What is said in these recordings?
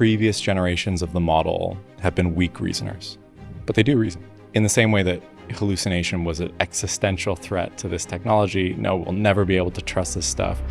previous generations of the model have been weak reasoners, but they do reason. In the same way that hallucination was an existential threat to this technology, no, we'll never be able to trust this stuff.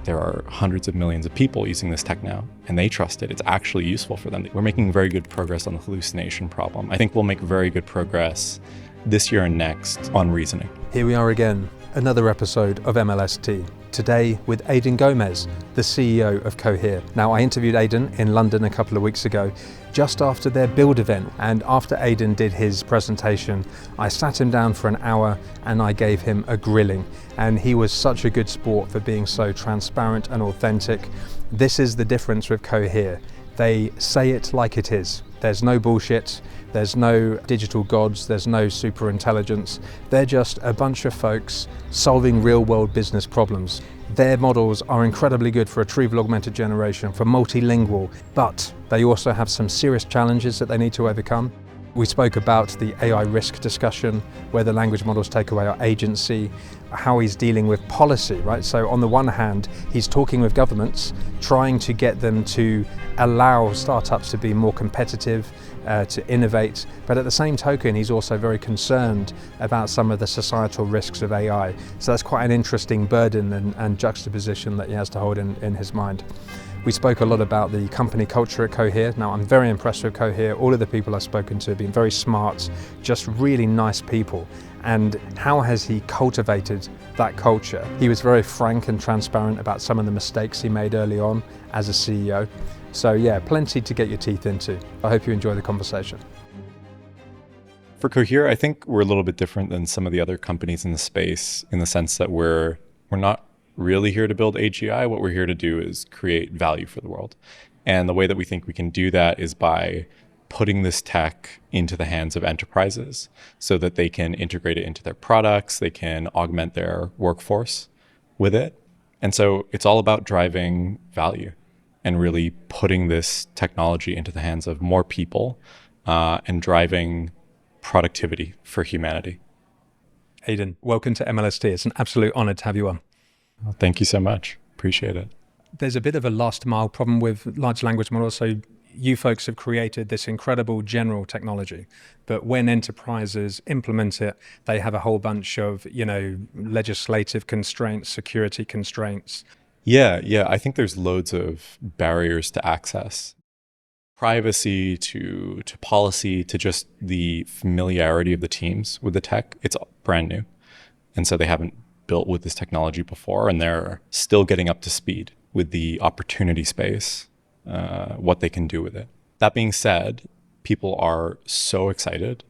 There are hundreds of millions of people using this tech now, and they trust it. It's actually useful for them. We're making very good progress on the hallucination problem. I think we'll make very good progress this year and next on reasoning. Here we are again, another episode of MLST. Today with Aidan Gomez, the CEO of Cohere. Now, I interviewed Aidan in London a couple of weeks ago, just after their build event. And after Aidan did his presentation, I sat him down for an hour and I gave him a grilling. And he was such a good sport for being so transparent and authentic. This is the difference with Cohere. They say it like it is. There's no bullshit. There's no digital gods, there's no super intelligence. They're just a bunch of folks solving real world business problems. Their models are incredibly good for retrieval augmented generation, for multilingual, but they also have some serious challenges that they need to overcome. We spoke about the AI risk discussion, where the language models take away our agency, how he's dealing with policy, right? So on the one hand, he's talking with governments, trying to get them to allow startups to be more competitive, to innovate, but at the same token, he's also very concerned about some of the societal risks of AI. So that's quite an interesting burden and juxtaposition that he has to hold in his mind. We spoke a lot about the company culture at Cohere. Now, I'm very impressed with Cohere. All of the people I've spoken to have been very smart, just really nice people. And how has he cultivated that culture? He was very frank and transparent about some of the mistakes he made early on as a CEO. So yeah, plenty to get your teeth into. I hope you enjoy the conversation. For Cohere, I think we're a little bit different than some of the other companies in the space in the sense that we're not really here to build AGI. What we're here to do is create value for the world. And the way that we think we can do that is by putting this tech into the hands of enterprises so that they can integrate it into their products, they can augment their workforce with it. And so it's all about driving value and really putting this technology into the hands of more people and driving productivity for humanity. Aidan, welcome to MLST. It's an absolute honor to have you on. Well, thank you so much. Appreciate it. There's a bit of a last mile problem with large language models. So you folks have created this incredible general technology, but when enterprises implement it, they have a whole bunch of, legislative constraints, security constraints. Yeah. I think there's loads of barriers to access. Privacy to policy to just the familiarity of the teams with the tech. It's brand new. And so they haven't built with this technology before, and they're still getting up to speed with the opportunity space, what they can do with it. That being said, people are so excited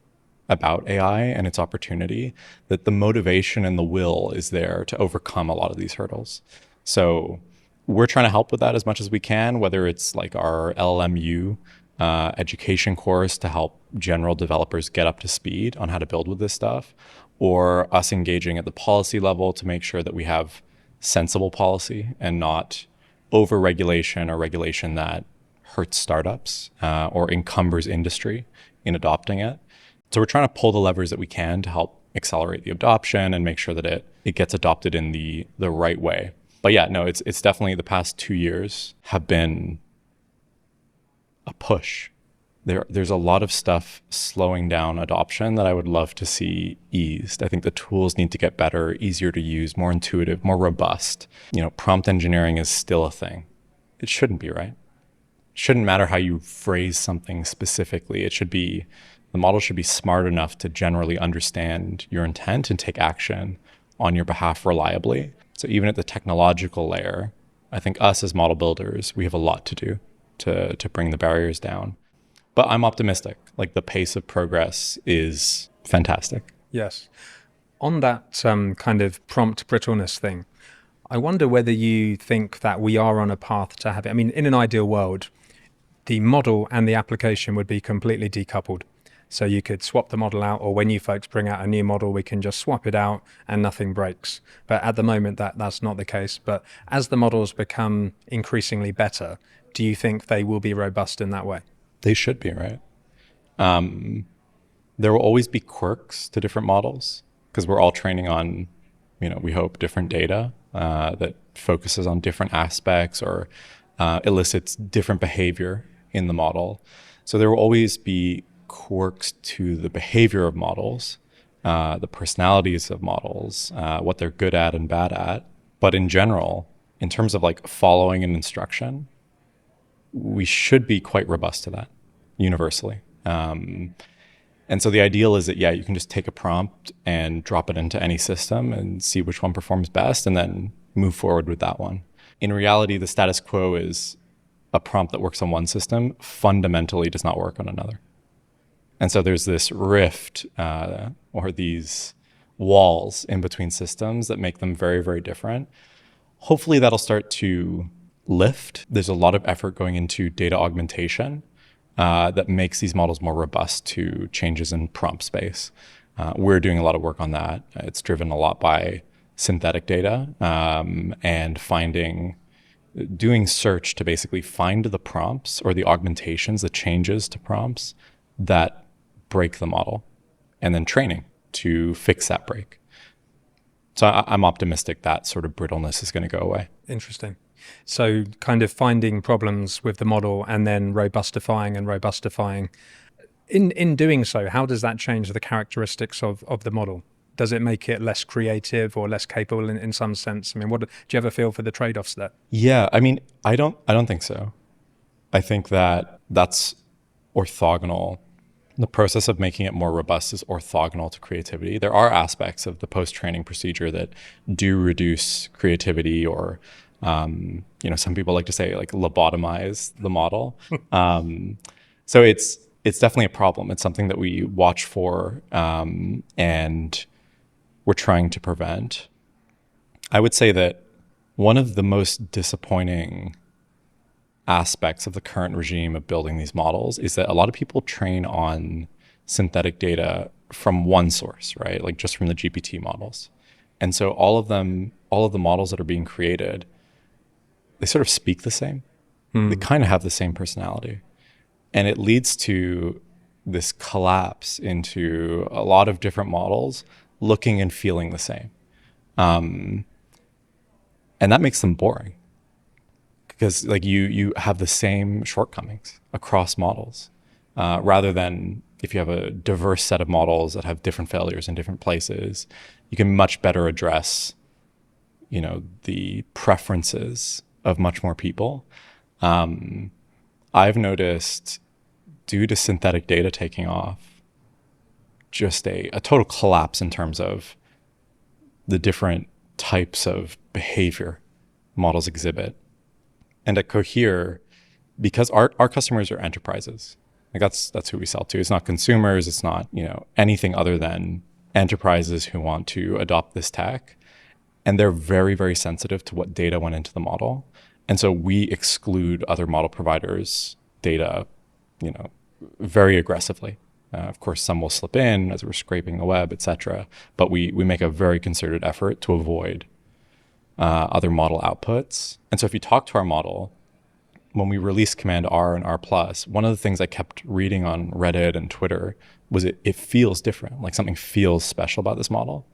about AI and its opportunity that the motivation and the will is there to overcome a lot of these hurdles. So we're trying to help with that as much as we can, whether it's like our LLMU education course to help general developers get up to speed on how to build with this stuff, or us engaging at the policy level to make sure that we have sensible policy and not over-regulation or regulation that hurts startups or encumbers industry in adopting it. So we're trying to pull the levers that we can to help accelerate the adoption and make sure that it gets adopted in the right way. But yeah, no, it's definitely the past 2 years have been a push. There's a lot of stuff slowing down adoption that I would love to see eased. I think the tools need to get better, easier to use, more intuitive, more robust. Prompt engineering is still a thing. It shouldn't be, right? It shouldn't matter how you phrase something specifically. The model should be smart enough to generally understand your intent and take action on your behalf reliably. So even at the technological layer, I think us as model builders, we have a lot to do to bring the barriers down. But I'm optimistic. Like the pace of progress is fantastic. Yes. On that kind of prompt brittleness thing, I wonder whether you think that we are on a path to have it. I mean, in an ideal world, the model and the application would be completely decoupled. So you could swap the model out, or when you folks bring out a new model, we can just swap it out and nothing breaks. But at the moment, that's not the case. But as the models become increasingly better, do you think they will be robust in that way? They should be, right? There will always be quirks to different models because we're all training on, we hope, different data that focuses on different aspects or elicits different behavior in the model. So there will always be quirks to the behavior of models, the personalities of models, what they're good at and bad at. But in general, in terms of like following an instruction, we should be quite robust to that universally. And so the ideal is that, yeah, you can just take a prompt and drop it into any system and see which one performs best and then move forward with that one. In reality, the status quo is a prompt that works on one system fundamentally does not work on another. And so there's this rift or these walls in between systems that make them very, very different. Hopefully that'll start to lift. There's a lot of effort going into data augmentation that makes these models more robust to changes in prompt space. We're doing a lot of work on that. It's driven a lot by synthetic data and doing search to basically find the prompts or the augmentations, the changes to prompts that break the model, and then training to fix that break. So I'm optimistic that sort of brittleness is going to go away. Interesting. So kind of finding problems with the model and then robustifying and robustifying. In doing so, how does that change the characteristics of the model? Does it make it less creative or less capable in some sense? I mean, do you ever feel for the trade-offs there? Yeah, I mean, I don't think so. I think that that's orthogonal. The process of making it more robust is orthogonal to creativity. There are aspects of the post-training procedure that do reduce creativity or, some people like to say like lobotomize the model. So it's definitely a problem. It's something that we watch for and we're trying to prevent. I would say that one of the most disappointing aspects of the current regime of building these models is that a lot of people train on synthetic data from one source, right? Like just from the GPT models. And so all of the models that are being created, they sort of speak the same. They kind of have the same personality. And it leads to this collapse into a lot of different models looking and feeling the same. And that makes them boring. Because like you have the same shortcomings across models, rather than if you have a diverse set of models that have different failures in different places, you can much better address, the preferences of much more people. I've noticed, due to synthetic data taking off, just a total collapse in terms of the different types of behavior models exhibit. And at Cohere, because our customers are enterprises, like that's who we sell to. It's not consumers. It's not, anything other than enterprises who want to adopt this tech. And they're very, very sensitive to what data went into the model. And so we exclude other model providers' data, very aggressively. Of course, some will slip in as we're scraping the web, et cetera. But we make a very concerted effort to avoid other model outputs. And so if you talk to our model, when we released Command R and R+, one of the things I kept reading on Reddit and Twitter was it feels different, like something feels special about this model.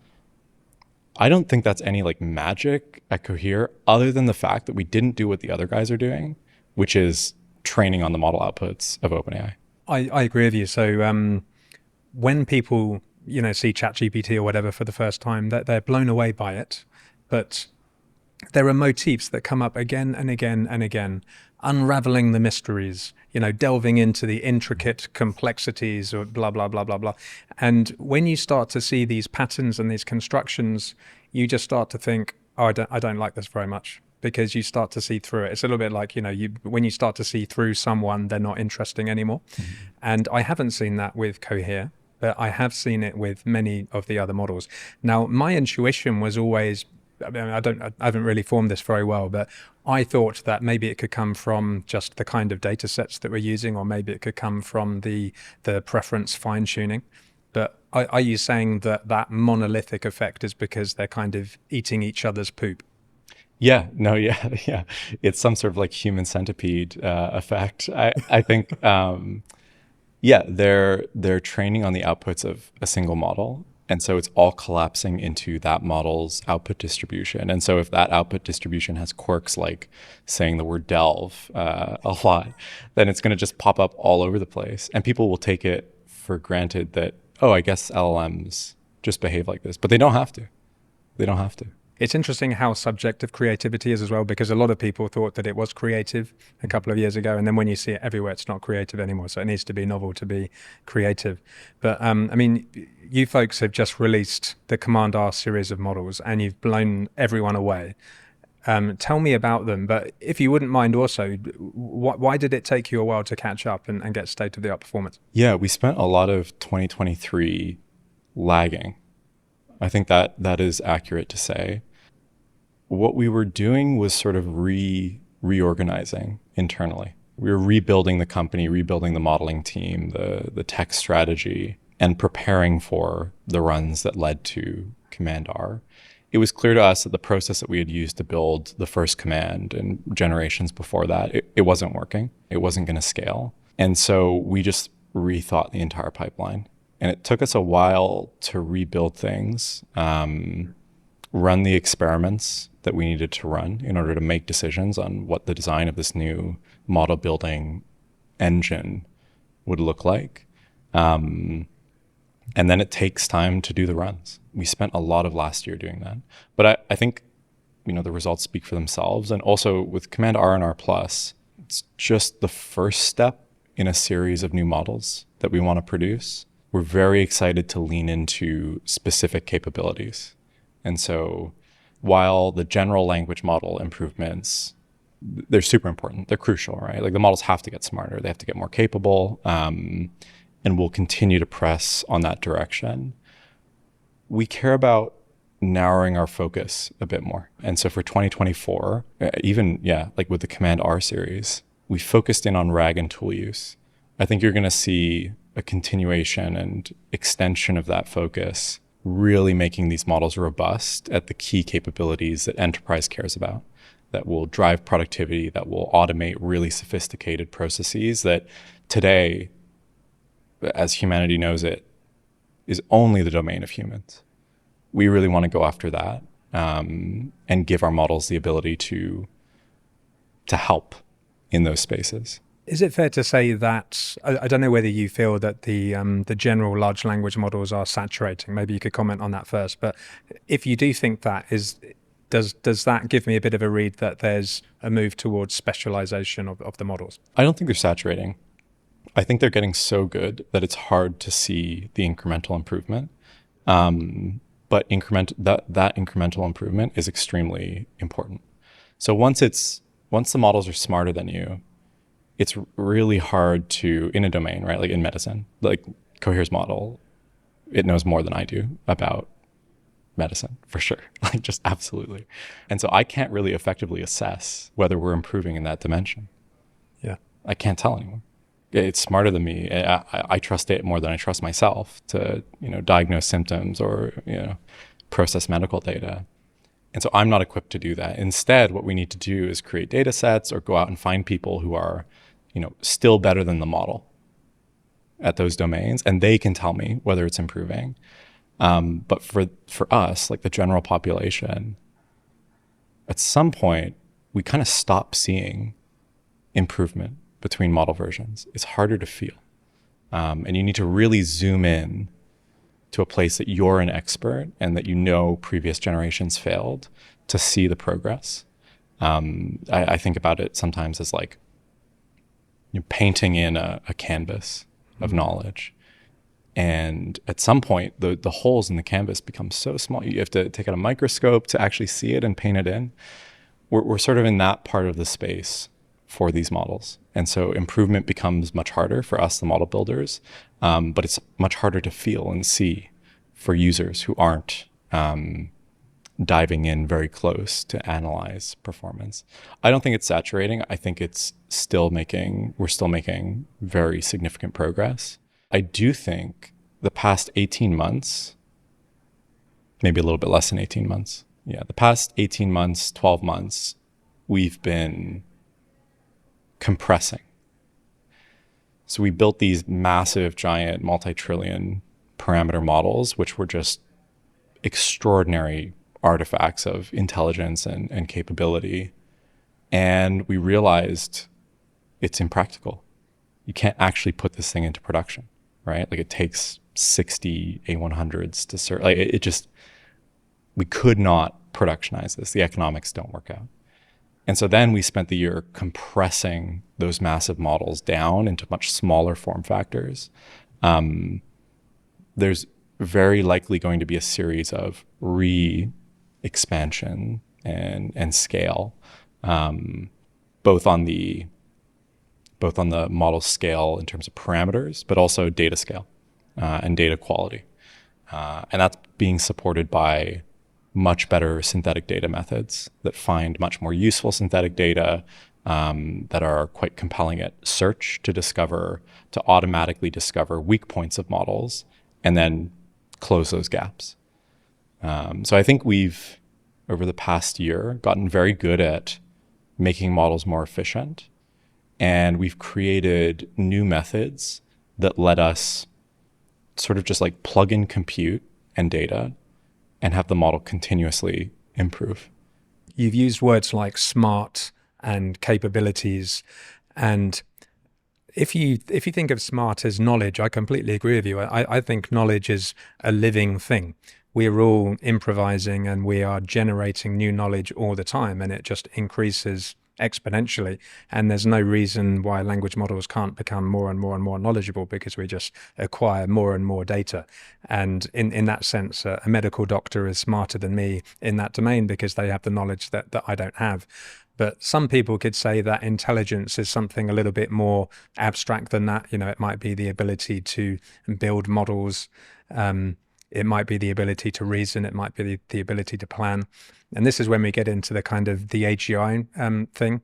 I don't think that's any like magic at Cohere, other than the fact that we didn't do what the other guys are doing, which is training on the model outputs of OpenAI. I agree with you. So when people, see ChatGPT or whatever for the first time, they're blown away by it. But there are motifs that come up again and again and again, unraveling the mysteries, delving into the intricate complexities or blah, blah, blah, blah, blah. And when you start to see these patterns and these constructions, you just start to think, oh, I don't like this very much, because you start to see through it. It's a little bit like, when you start to see through someone, they're not interesting anymore. Mm-hmm. And I haven't seen that with Cohere, but I have seen it with many of the other models. Now, my intuition was always, I haven't really formed this very well, but I thought that maybe it could come from just the kind of data sets that we're using, or maybe it could come from the preference fine tuning. But are you saying that monolithic effect is because they're kind of eating each other's poop? Yeah, no, yeah. It's some sort of like human centipede effect. I think, they're training on the outputs of a single model. And so it's all collapsing into that model's output distribution. And so if that output distribution has quirks like saying the word delve a lot, then it's going to just pop up all over the place. And people will take it for granted that, oh, I guess LLMs just behave like this. But they don't have to. They don't have to. It's interesting how subjective creativity is as well, because a lot of people thought that it was creative a couple of years ago. And then when you see it everywhere, it's not creative anymore. So it needs to be novel to be creative. But I mean, you folks have just released the Command R series of models and you've blown everyone away. Tell me about them. But if you wouldn't mind also, why did it take you a while to catch up and get state-of-the-art performance? Yeah, we spent a lot of 2023 lagging. I think that is accurate to say. What we were doing was sort of reorganizing internally. We were rebuilding the company, rebuilding the modeling team, the tech strategy, and preparing for the runs that led to Command R. It was clear to us that the process that we had used to build the first command and generations before that, it wasn't working. It wasn't going to scale. And so we just rethought the entire pipeline. And it took us a while to rebuild things, run the experiments that we needed to run in order to make decisions on what the design of this new model building engine would look like. And then it takes time to do the runs. We spent a lot of last year doing that. But I think, the results speak for themselves. And also with Command R and R+, it's just the first step in a series of new models that we want to produce. We're very excited to lean into specific capabilities. And so while the general language model improvements, they're super important, they're crucial, right? Like the models have to get smarter, they have to get more capable, and we'll continue to press on that direction. We care about narrowing our focus a bit more. And so for 2024, like with the Command R series, we focused in on RAG and tool use. I think you're going to see a continuation and extension of that focus, really making these models robust at the key capabilities that enterprise cares about, that will drive productivity, that will automate really sophisticated processes that today, as humanity knows it, is only the domain of humans. We really want to go after that and give our models the ability to help in those spaces. Is it fair to say that, I don't know whether you feel that the general large language models are saturating? Maybe you could comment on that first. But if you do think that, does that give me a bit of a read that there's a move towards specialization of the models? I don't think they're saturating. I think they're getting so good that it's hard to see the incremental improvement. But that incremental improvement is extremely important. So once the models are smarter than you, it's really hard to, in a domain, right? Like in medicine, like Cohere's model, it knows more than I do about medicine, for sure. Like just absolutely. And so I can't really effectively assess whether we're improving in that dimension. Yeah. I can't tell anymore. It's smarter than me. I trust it more than I trust myself to, diagnose symptoms or, process medical data. And so I'm not equipped to do that. Instead, what we need to do is create data sets or go out and find people who are, still better than the model at those domains, and they can tell me whether it's improving. But for us, like the general population, at some point, we kind of stop seeing improvement between model versions. It's harder to feel. And you need to really zoom in to a place that you're an expert and that previous generations failed to see the progress. I think about it sometimes as like you're painting in a canvas of knowledge. And at some point, the holes in the canvas become so small, you have to take out a microscope to actually see it and paint it in. We're sort of in that part of the space for these models. And so improvement becomes much harder for us, the model builders, but it's much harder to feel and see for users who aren't diving in very close to analyze performance. I don't think it's saturating. I think we're still making very significant progress. I do think the past 18 months, maybe a little bit less than 18 months. Yeah, the past 18 months, 12 months, we've been compressing. So we built these massive, giant, multi-trillion parameter models, which were just extraordinary artifacts of intelligence and capability. And we realized it's impractical. You can't actually put this thing into production, right? Like it takes 60 A100s to serve. Like it just, we could not productionize this. The economics don't work out. And so then we spent the year compressing those massive models down into much smaller form factors. There's very likely going to be a series of re-expansion and scale, both on the model scale in terms of parameters, but also data scale and data quality. And that's being supported by much better synthetic data methods that find much more useful synthetic data, that are quite compelling at search to automatically discover weak points of models and then close those gaps. So I think we've, over the past year, gotten very good at making models more efficient. And we've created new methods that let us sort of just like plug in compute and data and have the model continuously improve. You've used words like smart and capabilities. And if you think of smart as knowledge, I completely agree with you. I think knowledge is a living thing. We're all improvising and we are generating new knowledge all the time, and it just increases exponentially. And there's no reason why language models can't become more and more and more knowledgeable, because we just acquire more and more data. And in that sense, a medical doctor is smarter than me in that domain because they have the knowledge that I don't have. But some people could say that intelligence is something a little bit more abstract than that. You know, it might be the ability to build models. It might be the ability to reason. It might be the ability to plan. And this is when we get into the kind of the AGI thing.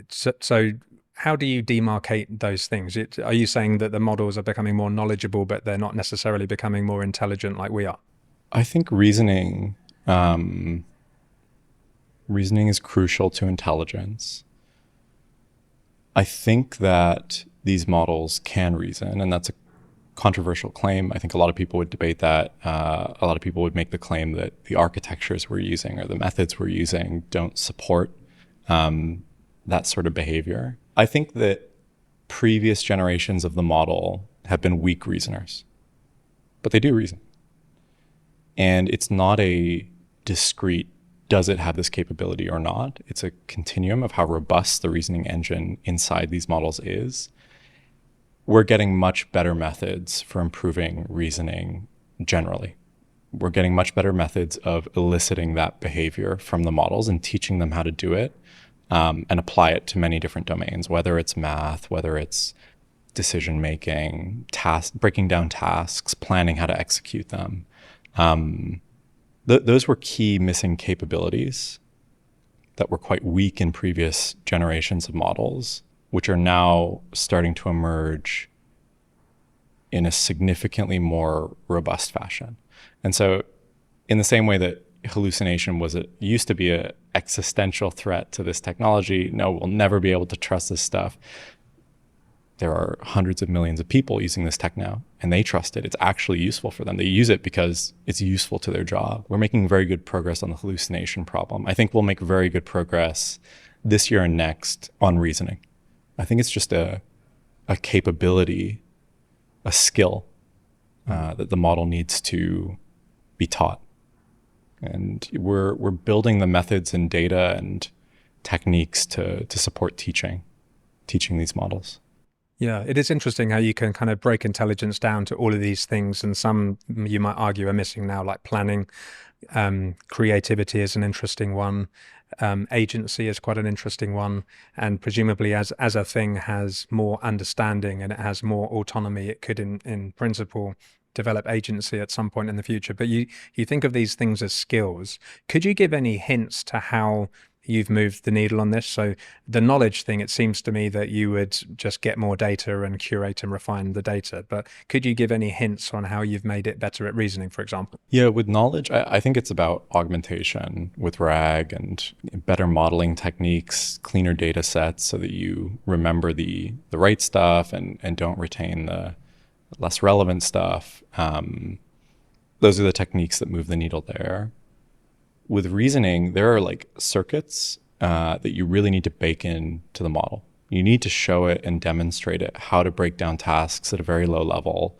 So how do you demarcate those things? Are you saying that the models are becoming more knowledgeable, but they're not necessarily becoming more intelligent like we are? I think reasoning is crucial to intelligence. I think that these models can reason, and that's a controversial claim. I think a lot of people would debate that. A lot of people would make the claim that the architectures we're using or the methods we're using don't support that sort of behavior. I think that previous generations of the model have been weak reasoners, but they do reason. And it's not a discrete, does it have this capability or not? It's a continuum of how robust the reasoning engine inside these models is. We're getting much better methods for improving reasoning generally. We're getting much better methods of eliciting that behavior from the models and teaching them how to do it, and apply it to many different domains, whether it's math, whether it's decision-making, breaking down tasks, planning how to execute them. Those were key missing capabilities that were quite weak in previous generations of models, which are now starting to emerge in a significantly more robust fashion. And so in the same way that hallucination used to be an existential threat to this technology, no, we'll never be able to trust this stuff. There are hundreds of millions of people using this tech now, and they trust it. It's actually useful for them. They use it because it's useful to their job. We're making very good progress on the hallucination problem. I think we'll make very good progress this year and next on reasoning. I think it's just a capability, a skill that the model needs to be taught. And we're building the methods and data and techniques to support teaching these models. Yeah, it is interesting how you can kind of break intelligence down to all of these things, and some you might argue are missing now, like planning. Creativity is an interesting one. Agency is quite an interesting one. And presumably as a thing has more understanding and it has more autonomy, it could in principle develop agency at some point in the future. But you think of these things as skills. Could you give any hints to how you've moved the needle on this? So the knowledge thing, it seems to me that you would just get more data and curate and refine the data. But could you give any hints on how you've made it better at reasoning, for example? Yeah, with knowledge, I think it's about augmentation with RAG and better modeling techniques, cleaner data sets so that you remember the right stuff and don't retain the less relevant stuff. Those are the techniques that move the needle there. With reasoning, there are like circuits that you really need to bake in to the model. You need to show it and demonstrate it, how to break down tasks at a very low level,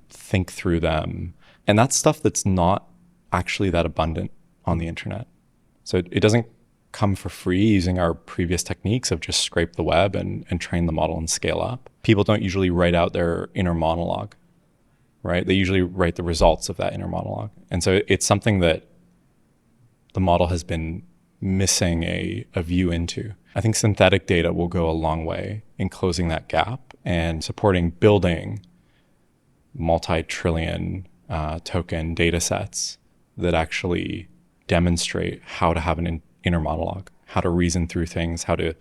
think through them. And that's stuff that's not actually that abundant on the internet. So it doesn't come for free using our previous techniques of just scrape the web and train the model and scale up. People don't usually write out their inner monologue, right? They usually write the results of that inner monologue. And so it's something that the model has been missing a view into. I think synthetic data will go a long way in closing that gap and supporting building multi-trillion token data sets that actually demonstrate how to have an inner monologue, how to reason through things, how to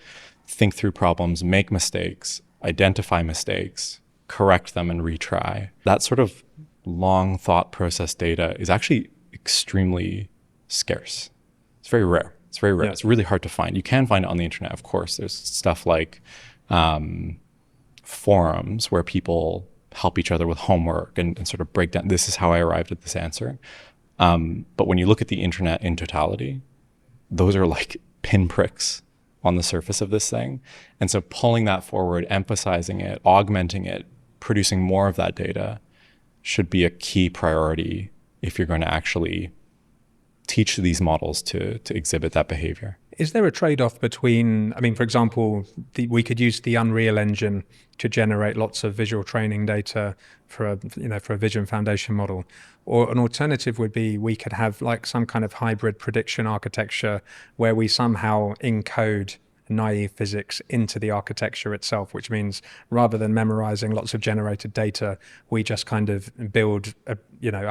think through problems, make mistakes, identify mistakes, correct them and retry. That sort of long thought process data is actually extremely scarce. It's very rare. It's very rare. Yeah. It's really hard to find. You can find it on the internet, of course. There's stuff like forums where people help each other with homework and sort of break down, this is how I arrived at this answer. But when you look at the internet in totality, those are like pinpricks on the surface of this thing. And so pulling that forward, emphasizing it, augmenting it, producing more of that data should be a key priority if you're going to actually teach these models to exhibit that behavior. Is there a trade-off between, I mean, for example, we could use the Unreal Engine to generate lots of visual training data for a vision foundation model, or an alternative would be we could have like some kind of hybrid prediction architecture where we somehow encode naive physics into the architecture itself, which means rather than memorizing lots of generated data, we just kind of build a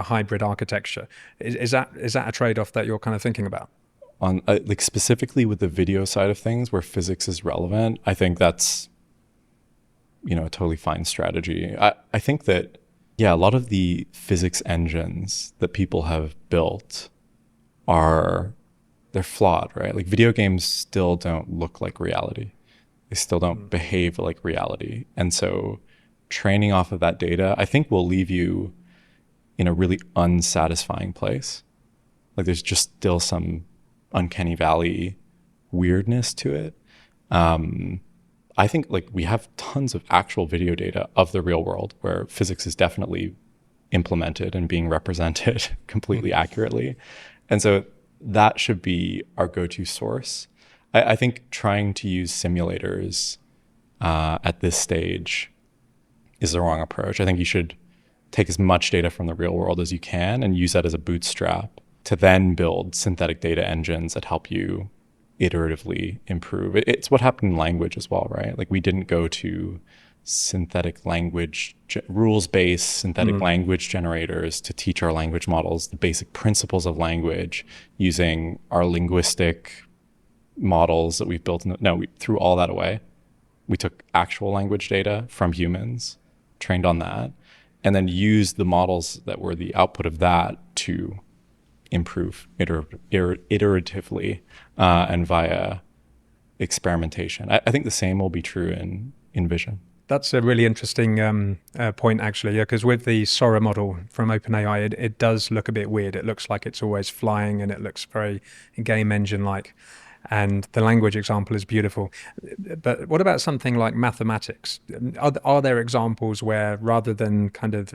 hybrid architecture. Is that a trade-off that you're kind of thinking about? On like specifically with the video side of things where physics is relevant, I think that's a totally fine strategy. I think that a lot of the physics engines that people have built they're flawed, right? Like video games still don't look like reality. They still don't behave like reality. And so training off of that data, I think will leave you in a really unsatisfying place. Like there's just still some uncanny valley weirdness to it. I think like we have tons of actual video data of the real world where physics is definitely implemented and being represented completely accurately. And so that should be our go-to source. I think trying to use simulators at this stage is the wrong approach. I think you should take as much data from the real world as you can and use that as a bootstrap to then build synthetic data engines that help you iteratively improve. It's what happened in language as well, right? Like we didn't go to synthetic language, rules-based synthetic language generators to teach our language models the basic principles of language using our linguistic models that we've built. We threw all that away. We took actual language data from humans, trained on that, and then used the models that were the output of that to improve iteratively and via experimentation. I think the same will be true in vision. That's a really interesting point, actually, because with the Sora model from OpenAI, it does look a bit weird. It looks like it's always flying and it looks very game engine-like. And the language example is beautiful. But what about something like mathematics? Are there examples where rather than kind of,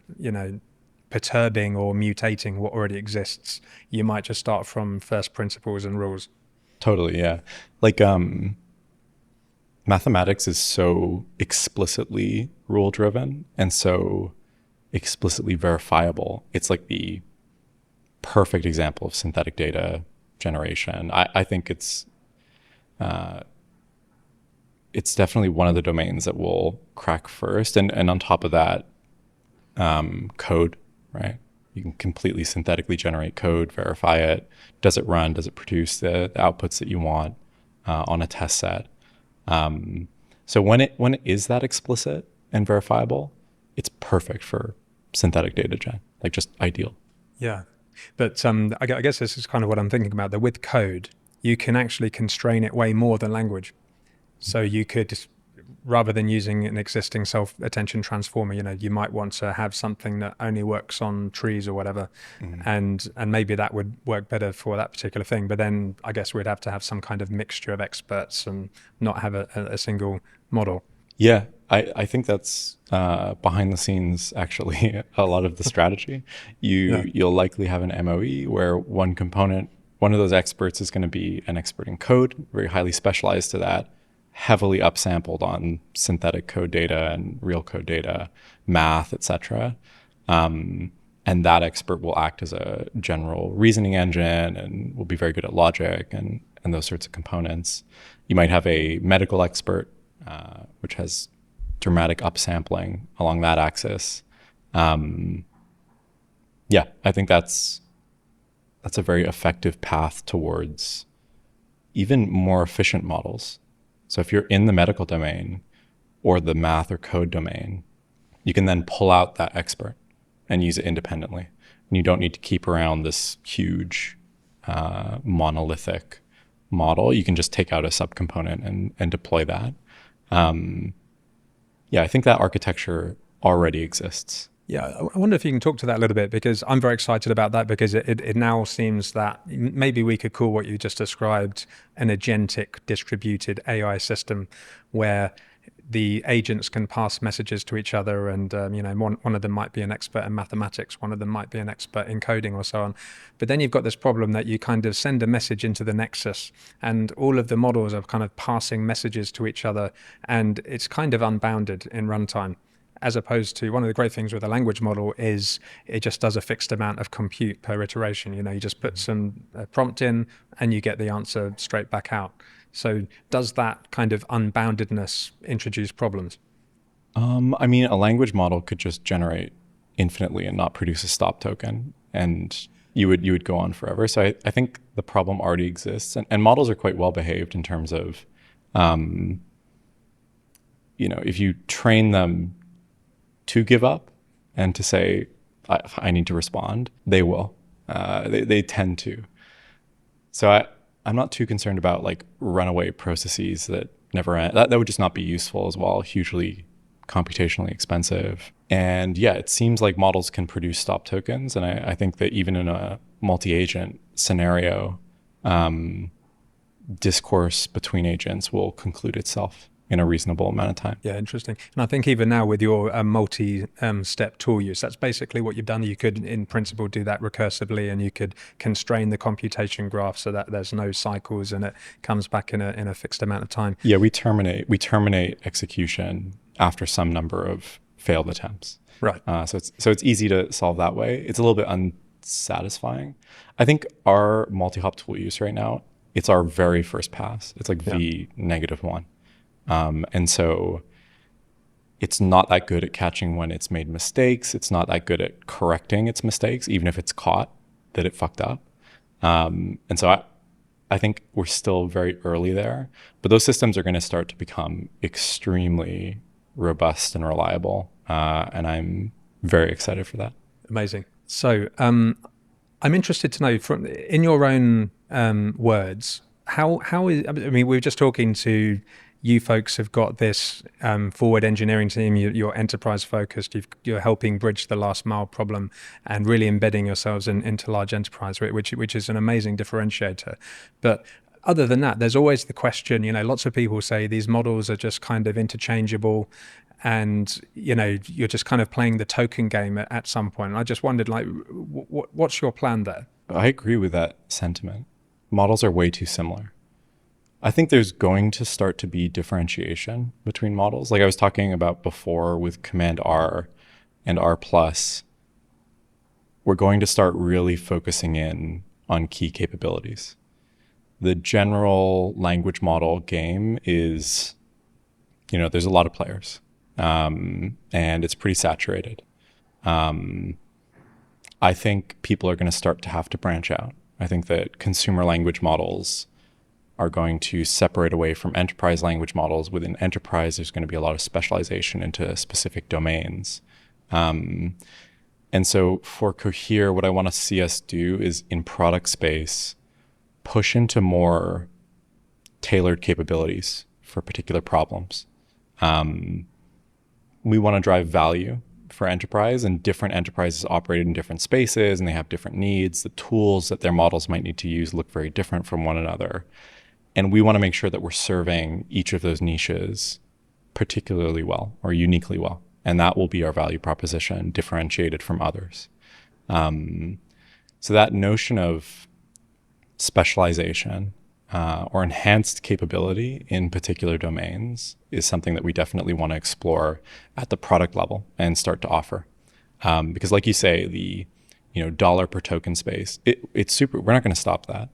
perturbing or mutating what already exists, you might just start from first principles and rules? Totally, yeah. Like, mathematics is so explicitly rule-driven and so explicitly verifiable. It's like the perfect example of synthetic data generation. I think it's definitely one of the domains that will crack first. And on top of that, code, right? You can completely synthetically generate code, verify it. Does it run? Does it produce the outputs that you want on a test set? So when it is that explicit and verifiable, it's perfect for synthetic data gen, like just ideal. Yeah. But I guess this is kind of what I'm thinking about, that with code, you can actually constrain it way more than language. So you could rather than using an existing self-attention transformer, you might want to have something that only works on trees or whatever, and maybe that would work better for that particular thing. But then I guess we'd have to have some kind of mixture of experts and not have a single model. Yeah, I think that's behind the scenes, actually, a lot of the strategy. You'll likely have an MOE where one of those experts is going to be an expert in code, very highly specialized to that, heavily upsampled on synthetic code data and real code data, math, etc. And that expert will act as a general reasoning engine and will be very good at logic and those sorts of components. You might have a medical expert, which has dramatic upsampling along that axis. I think that's a very effective path towards even more efficient models. So if you're in the medical domain or the math or code domain, you can then pull out that expert and use it independently. And you don't need to keep around this huge monolithic model. You can just take out a subcomponent and deploy that. I think that architecture already exists. Yeah, I wonder if you can talk to that a little bit, because I'm very excited about that, because it now seems that maybe we could call what you just described an agentic distributed AI system where the agents can pass messages to each other, and one of them might be an expert in mathematics, one of them might be an expert in coding or so on. But then you've got this problem that you kind of send a message into the nexus and all of the models are kind of passing messages to each other, and it's kind of unbounded in runtime. As opposed to, one of the great things with a language model is it just does a fixed amount of compute per iteration. You just put some prompt in and you get the answer straight back out. So does that kind of unboundedness introduce problems? A language model could just generate infinitely and not produce a stop token, and you would go on forever. So I think the problem already exists, and models are quite well behaved in terms of, if you train them to give up and to say, I need to respond, they will. They tend to. So I'm not too concerned about like runaway processes that never end. That would just not be useful as well, hugely computationally expensive. And it seems like models can produce stop tokens. And I think that even in a multi-agent scenario, discourse between agents will conclude itself in a reasonable amount of time. Yeah, interesting. And I think even now with your multi-step tool use, that's basically what you've done. You could, in principle, do that recursively, and you could constrain the computation graph so that there's no cycles and it comes back in a fixed amount of time. Yeah, we terminate execution after some number of failed attempts. Right. So it's easy to solve that way. It's a little bit unsatisfying. I think our multi-hop tool use right now, it's our very first pass. It's like V-1. And so it's not that good at catching when it's made mistakes. It's not that good at correcting its mistakes, even if it's caught that it fucked up. And so I think we're still very early there, but those systems are going to start to become extremely robust and reliable. And I'm very excited for that. Amazing. So I'm interested to know, from in your own words, how is, we were just talking to, you folks have got this forward engineering team, you're enterprise focused, you're helping bridge the last mile problem and really embedding yourselves into large enterprise, which is an amazing differentiator. But other than that, there's always the question, lots of people say these models are just kind of interchangeable and, you're just kind of playing the token game at some point. And I just wondered, what's your plan there? I agree with that sentiment. Models are way too similar. I think there's going to start to be differentiation between models. Like I was talking about before with Command R and R+, we're going to start really focusing in on key capabilities. The general language model game is, there's a lot of players, and it's pretty saturated. I think people are going to start to have to branch out. I think that consumer language models are going to separate away from enterprise language models. Within enterprise, there's going to be a lot of specialization into specific domains. And so for Cohere, what I want to see us do is in product space, push into more tailored capabilities for particular problems. We want to drive value for enterprise, and different enterprises operate in different spaces and they have different needs. The tools that their models might need to use look very different from one another. And we want to make sure that we're serving each of those niches particularly well or uniquely well. And that will be our value proposition, differentiated from others. So that notion of specialization or enhanced capability in particular domains is something that we definitely want to explore at the product level and start to offer. Because like you say, the dollar per token space, it's super, we're not going to stop that.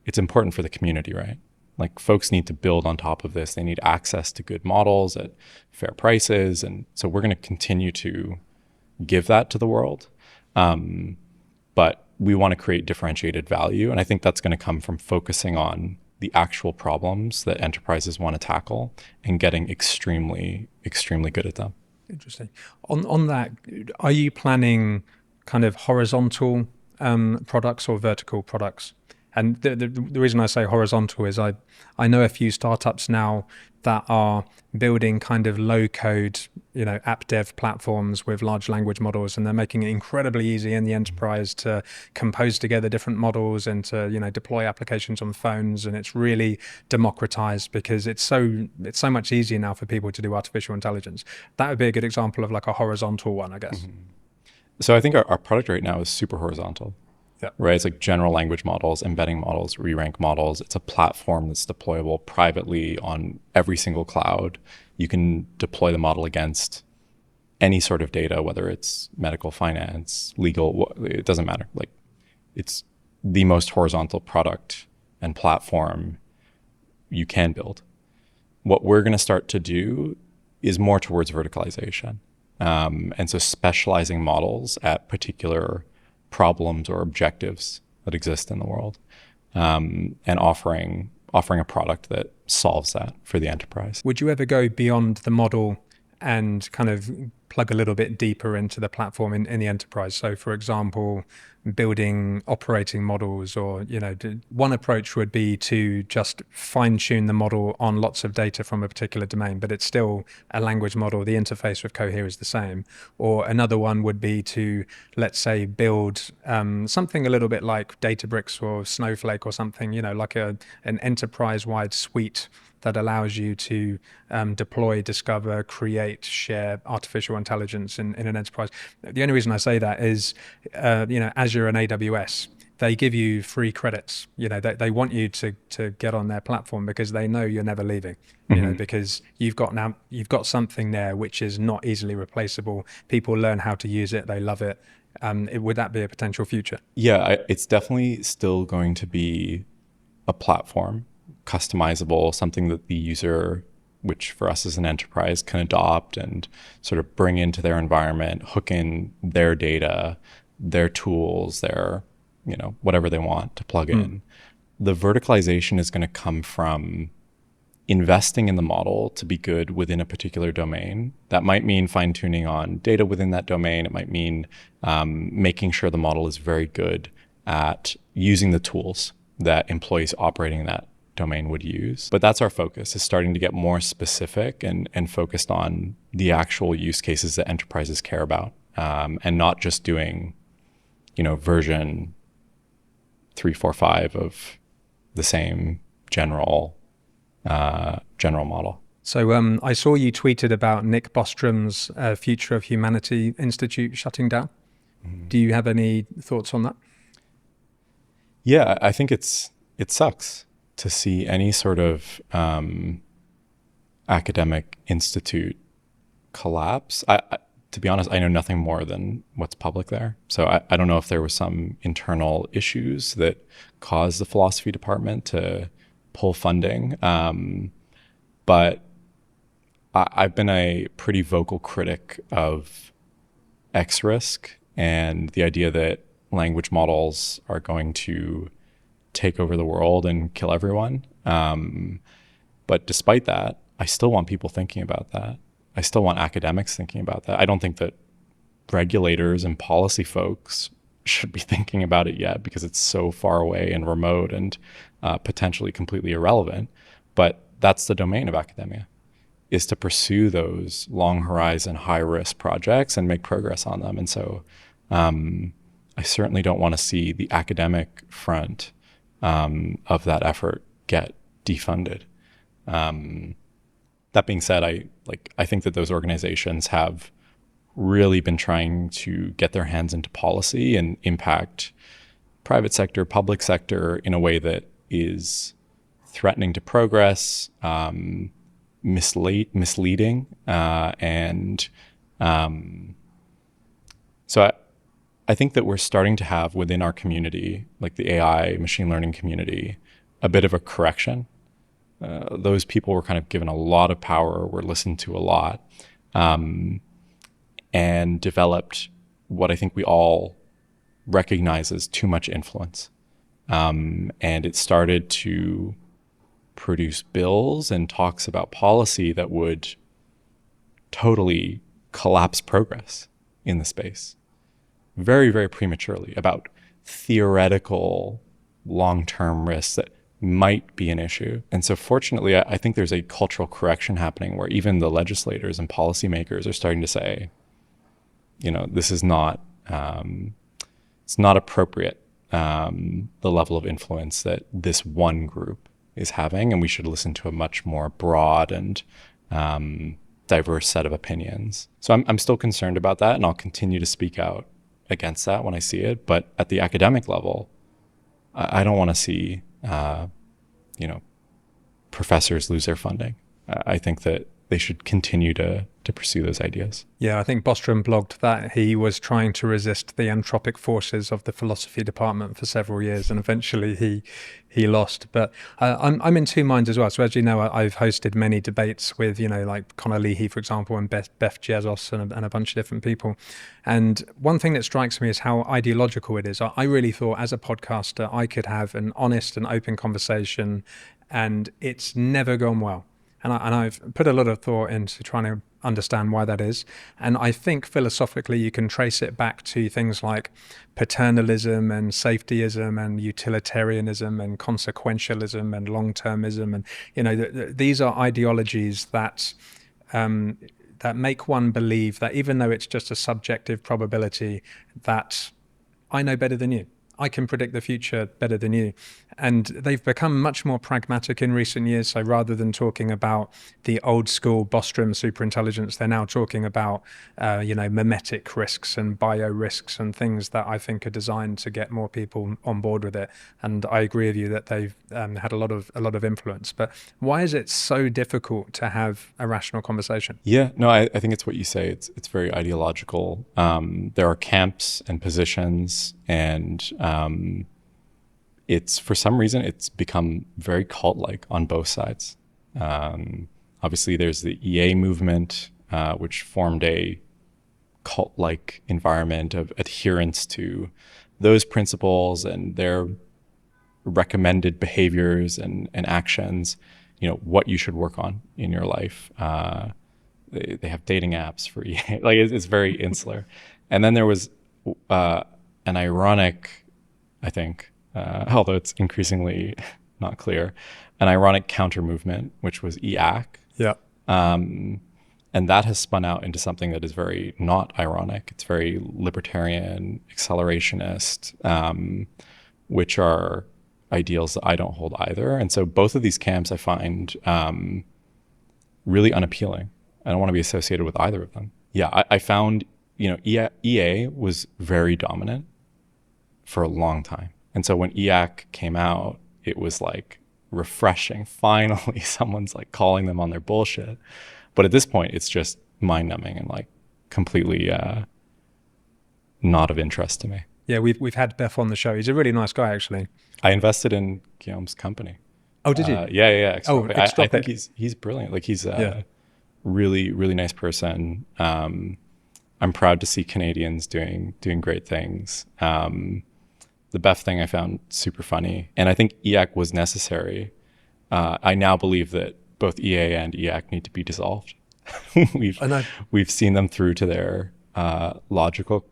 It's important for the community, right? Like folks need to build on top of this. They need access to good models at fair prices. And so we're going to continue to give that to the world. But we want to create differentiated value. And I think that's going to come from focusing on the actual problems that enterprises want to tackle and getting extremely, extremely good at them. Interesting. On that, are you planning kind of horizontal products or vertical products? And the reason I say horizontal is I know a few startups now that are building kind of low code, app dev platforms with large language models, and they're making it incredibly easy in the enterprise to compose together different models and to, deploy applications on phones. And it's really democratized because it's so much easier now for people to do artificial intelligence. That would be a good example of like a horizontal one, I guess. Mm-hmm. So I think our product right now is super horizontal. Yeah. Right. It's like general language models, embedding models, re-rank models. It's a platform that's deployable privately on every single cloud. You can deploy the model against any sort of data, whether it's medical, finance, legal, it doesn't matter. Like it's the most horizontal product and platform you can build. What we're going to start to do is more towards verticalization. And so specializing models at particular problems or objectives that exist in the world, and offering a product that solves that for the enterprise. Would you ever go beyond the model and kind of plug a little bit deeper into the platform in the enterprise? So for example, building operating models, or one approach would be to just fine tune the model on lots of data from a particular domain, but it's still a language model. The interface with Cohere is the same. Or another one would be to, let's say, build something a little bit like Databricks or Snowflake or something, like an enterprise-wide suite that allows you to deploy, discover, create, share artificial intelligence in an enterprise. The only reason I say that is, Azure and AWS, they give you free credits. They want you to get on their platform because they know you're never leaving. Because you've got something there which is not easily replaceable. People learn how to use it. They love it. Would that be a potential future? Yeah, it's definitely still going to be a platform, customizable, something that the user, which for us as an enterprise, can adopt and sort of bring into their environment, hook in their data, their tools, their, whatever they want to plug in. The verticalization is going to come from investing in the model to be good within a particular domain. That might mean fine tuning on data within that domain. It might mean making sure the model is very good at using the tools that employees operating in that domain would use. But that's our focus, is starting to get more specific and focused on the actual use cases that enterprises care about, and not just doing, version 3, 4, 5 of the same general model. So I saw you tweeted about Nick Bostrom's Future of Humanity Institute shutting down. Do you have any thoughts on that? Yeah, I think it sucks to see any sort of academic institute collapse. To be honest, I know nothing more than what's public there. So I don't know if there was some internal issues that caused the philosophy department to pull funding. But I've been a pretty vocal critic of X-risk and the idea that language models are going to take over the world and kill everyone. But despite that, I still want people thinking about that. I still want academics thinking about that. I don't think that regulators and policy folks should be thinking about it yet because it's so far away and remote and potentially completely irrelevant. But that's the domain of academia, is to pursue those long horizon, high risk projects and make progress on them. And so I certainly don't want to see the academic front of that effort get defunded. That being said, I think that those organizations have really been trying to get their hands into policy and impact private sector, public sector in a way that is threatening to progress, misleading, and so I think that we're starting to have within our community, like the AI machine learning community, a bit of a correction. Those people were kind of given a lot of power, were listened to a lot, and developed what I think we all recognize as too much influence. And it started to produce bills and talks about policy that would totally collapse progress in the space very, very prematurely, about theoretical long-term risks that might be an issue. And so fortunately, I think there's a cultural correction happening where even the legislators and policymakers are starting to say, this is not, it's not appropriate, the level of influence that this one group is having, and we should listen to a much more broad and diverse set of opinions. So I'm still concerned about that, and I'll continue to speak out against that when I see it. But at the academic level, I don't want to see, professors lose their funding. I think that they should continue to pursue those ideas. Yeah, I think Bostrom blogged that he was trying to resist the entropic forces of the philosophy department for several years, and eventually he lost. But I'm in two minds as well. So as you know, I've hosted many debates with, like Connor Leahy, for example, and Beth Jezos and a bunch of different people. And one thing that strikes me is how ideological it is. I really thought as a podcaster, I could have an honest and open conversation, and it's never gone well. And I've put a lot of thought into trying to understand why that is. And I think philosophically you can trace it back to things like paternalism and safetyism and utilitarianism and consequentialism and long-termism. And, these are ideologies that make one believe that even though it's just a subjective probability, that I know better than you. I can predict the future better than you. And they've become much more pragmatic in recent years. So rather than talking about the old school Bostrom superintelligence, they're now talking about, mimetic risks and bio risks and things that I think are designed to get more people on board with it. And I agree with you that they've had a lot of influence. But why is it so difficult to have a rational conversation? Yeah, no, I think it's what you say. It's very ideological. There are camps and positions, and it's, for some reason, it's become very cult-like on both sides. Obviously, there's the EA movement, which formed a cult-like environment of adherence to those principles and their recommended behaviors and actions, what you should work on in your life. They have dating apps for EA. Like, it's very insular. And then there was an ironic, I think, although it's increasingly not clear, an ironic counter movement, which was EAC. Yeah. And that has spun out into something that is very not ironic. It's very libertarian, accelerationist, which are ideals that I don't hold either. And so both of these camps I find really unappealing. I don't want to be associated with either of them. Yeah, I found, EA was very dominant for a long time. And so when EAC came out, it was like refreshing. Finally, someone's like calling them on their bullshit. But at this point, it's just mind-numbing and like completely not of interest to me. Yeah, we've had Beth on the show. He's a really nice guy, actually. I invested in Guillaume's company. Oh, did you? Yeah. Oh, I think he's brilliant. Like, he's a really, really nice person. I'm proud to see Canadians doing great things. The Beth thing I found super funny. And I think EAC was necessary. I now believe that both EA and EAC need to be dissolved. We've seen them through to their logical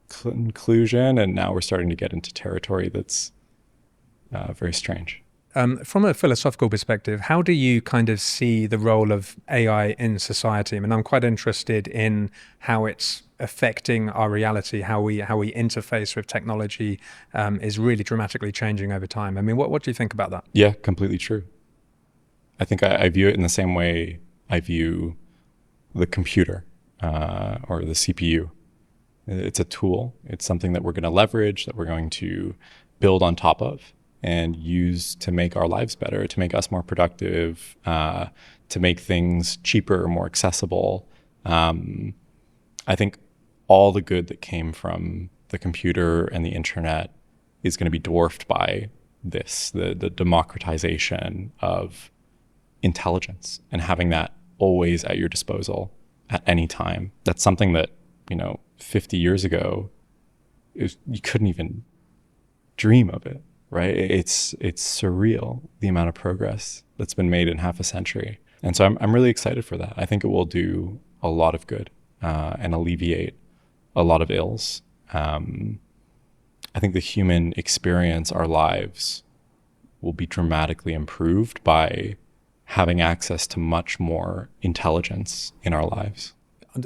conclusion, and now we're starting to get into territory that's very strange. From a philosophical perspective, how do you kind of see the role of AI in society? I mean, I'm quite interested in how it's affecting our reality, how we interface with technology is really dramatically changing over time. I mean, what do you think about that? Yeah, completely true. I think I view it in the same way I view the computer or the CPU. It's a tool. It's something that we're going to leverage, that we're going to build on top of and use to make our lives better, to make us more productive, to make things cheaper, more accessible. I think all the good that came from the computer and the internet is going to be dwarfed by this, the democratization of intelligence and having that always at your disposal at any time. That's something that, 50 years ago, you couldn't even dream of it, right? It's surreal, the amount of progress that's been made in half a century. And so I'm really excited for that. I think it will do a lot of good and alleviate a lot of ills. I think the human experience, our lives, will be dramatically improved by having access to much more intelligence in our lives.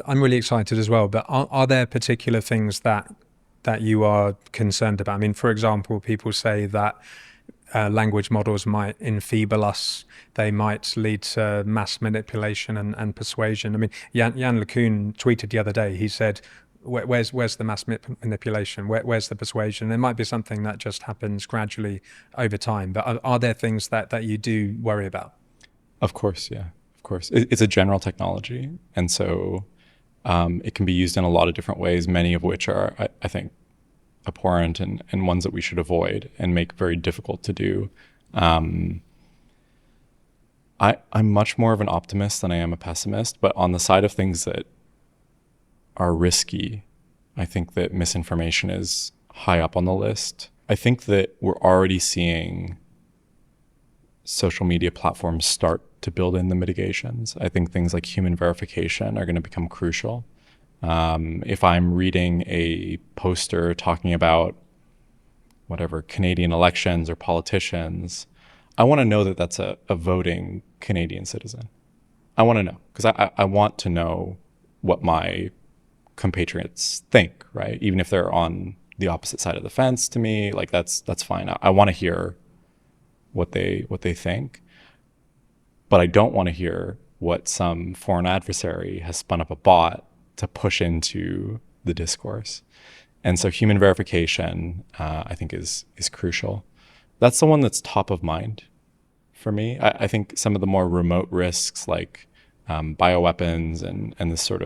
I'm really excited as well, but are there particular things that you are concerned about? I mean, for example, people say that language models might enfeeble us. They might lead to mass manipulation and persuasion. I mean, Jan LeCun tweeted the other day, he said, where's the mass manipulation? Where's the persuasion? There might be something that just happens gradually over time, but are there things that you do worry about? Of course, yeah, of course. It's a general technology. And so it can be used in a lot of different ways, many of which are, I think, abhorrent and ones that we should avoid and make very difficult to do. I'm much more of an optimist than I am a pessimist, but on the side of things that are risky, I think that misinformation is high up on the list. I think that we're already seeing social media platforms start to build in the mitigations. I think things like human verification are going to become crucial. If I'm reading a poster talking about whatever Canadian elections or politicians, I want to know that that's a voting Canadian citizen. I want to know because I want to know what my compatriots think, right? Even if they're on the opposite side of the fence to me, like that's fine. I want to hear what they think, but I don't want to hear what some foreign adversary has spun up a bot to push into the discourse. And so human verification, I think is crucial. That's the one that's top of mind for me. I think some of the more remote risks like bioweapons and this sort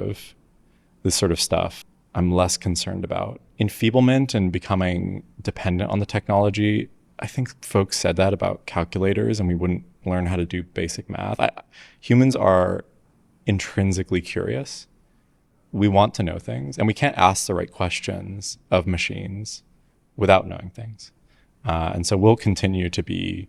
of stuff, I'm less concerned about. Enfeeblement and becoming dependent on the technology, I think folks said that about calculators and we wouldn't learn how to do basic math. Humans are intrinsically curious. We want to know things and we can't ask the right questions of machines without knowing things. And so we'll continue to be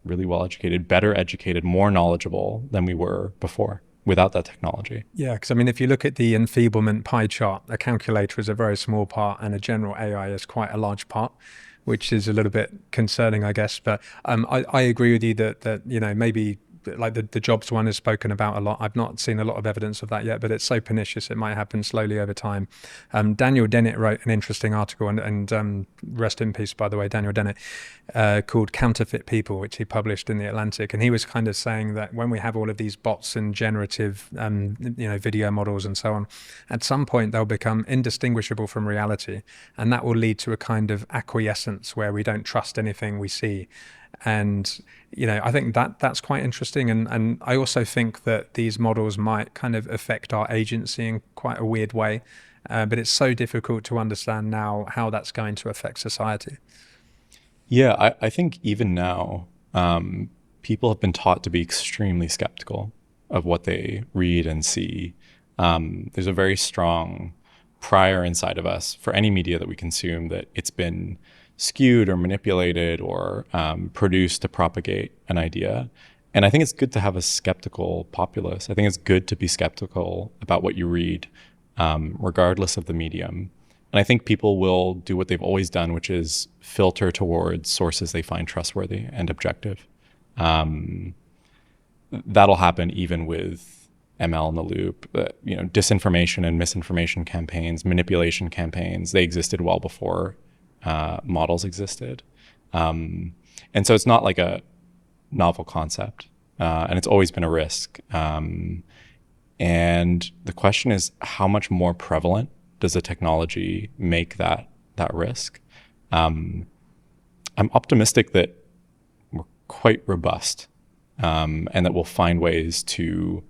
really well educated, better educated, more knowledgeable than we were before without that technology. Yeah, because I mean, if you look at the enfeeblement pie chart, a calculator is a very small part and a general AI is quite a large part, which is a little bit concerning, I guess. But I agree with you that maybe like the jobs one is spoken about a lot. I've not seen a lot of evidence of that yet, but it's so pernicious it might happen slowly over time. Daniel Dennett wrote an interesting article, and rest in peace, by the way, Daniel Dennett, called Counterfeit People, which he published in The Atlantic. And he was kind of saying that when we have all of these bots and generative video models and so on, at some point they'll become indistinguishable from reality, and that will lead to a kind of acquiescence where we don't trust anything we see. And I think that's quite interesting, and I also think that these models might kind of affect our agency in quite a weird way, but it's so difficult to understand now how that's going to affect society. Yeah, I think even now, people have been taught to be extremely skeptical of what they read and see. There's a very strong prior inside of us for any media that we consume that it's been skewed or manipulated or produced to propagate an idea. And I think it's good to have a skeptical populace. I think it's good to be skeptical about what you read, regardless of the medium. And I think people will do what they've always done, which is filter towards sources they find trustworthy and objective. That'll happen even with ML in the loop. Disinformation and misinformation campaigns, manipulation campaigns, they existed well before models existed. And so it's not like a novel concept, and it's always been a risk. And the question is, how much more prevalent does the technology make that risk? I'm optimistic that we're quite robust, and that we'll find ways to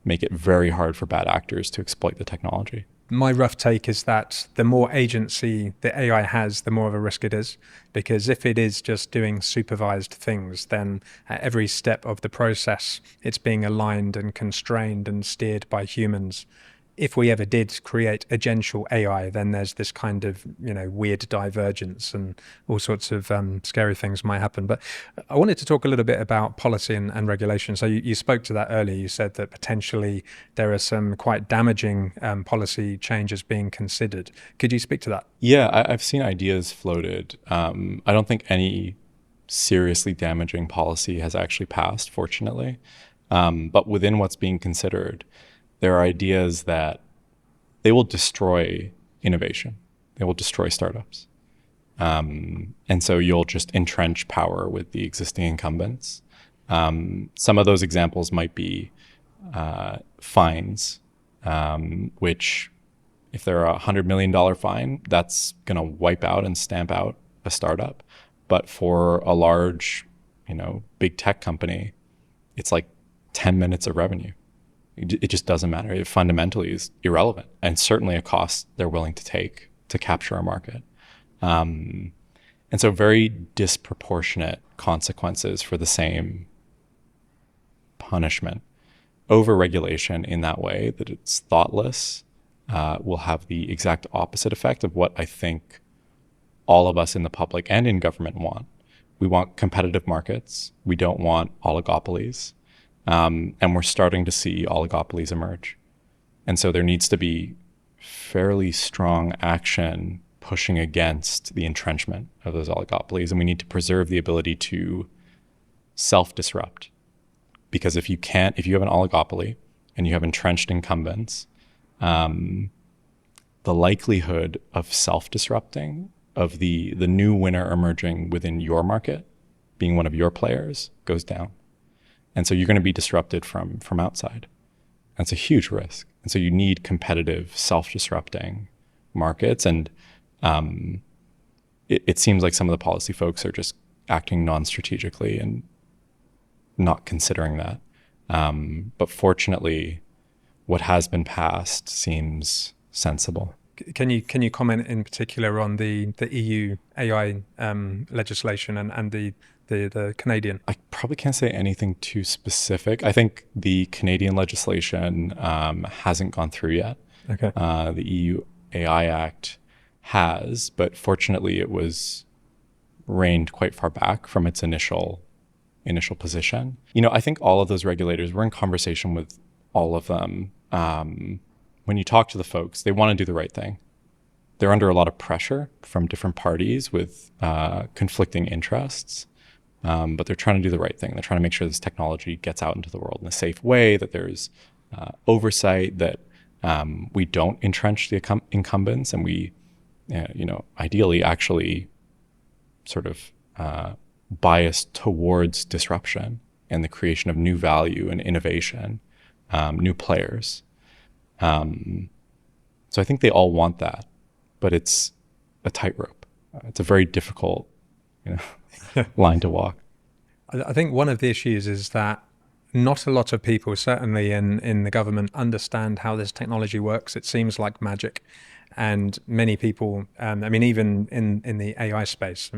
make it very hard for bad actors to exploit the technology. My rough take is that the more agency the AI has, the more of a risk it is. Because if it is just doing supervised things, then at every step of the process, it's being aligned and constrained and steered by humans. If we ever did create agential AI, then there's this kind of, weird divergence and all sorts of scary things might happen. But I wanted to talk a little bit about policy and regulation. So you spoke to that earlier. You said that potentially there are some quite damaging policy changes being considered. Could you speak to that? Yeah, I've seen ideas floated. I don't think any seriously damaging policy has actually passed, fortunately. But within what's being considered, there are ideas that they will destroy innovation. They will destroy startups. And so you'll just entrench power with the existing incumbents. Some of those examples might be fines, which if they're a $100 million fine, that's going to wipe out and stamp out a startup. But for a large, big tech company, it's like 10 minutes of revenue. It just doesn't matter. It fundamentally is irrelevant, and certainly a cost they're willing to take to capture a market. And so very disproportionate consequences for the same punishment. Over-regulation in that way that it's thoughtless will have the exact opposite effect of what I think all of us in the public and in government want. We want competitive markets. We don't want oligopolies. And we're starting to see oligopolies emerge. And so there needs to be fairly strong action pushing against the entrenchment of those oligopolies. And we need to preserve the ability to self-disrupt. Because if you have an oligopoly and you have entrenched incumbents, the likelihood of self-disrupting, of the new winner emerging within your market, being one of your players, goes down. And so you're going to be disrupted from outside. That's a huge risk. And so you need competitive, self-disrupting markets. And it seems like some of the policy folks are just acting non-strategically and not considering that. But fortunately, what has been passed seems sensible. Can you comment in particular on the EU AI legislation and the Canadian? I probably can't say anything too specific. I think the Canadian legislation hasn't gone through yet. Okay. The EU AI Act has, but fortunately it was reined quite far back from its initial position. I think all of those regulators, we're in conversation with all of them. When you talk to the folks, they want to do the right thing. They're under a lot of pressure from different parties with conflicting interests. But they're trying to do the right thing. They're trying to make sure this technology gets out into the world in a safe way, that there's oversight, that we don't entrench the incumbents, and we, ideally actually sort of bias towards disruption and the creation of new value and innovation, new players. So I think they all want that, but it's a tightrope. It's a very difficult line to walk. I think one of the issues is that not a lot of people, certainly in the government, understand how this technology works. It seems like magic. And many people, even in the AI space,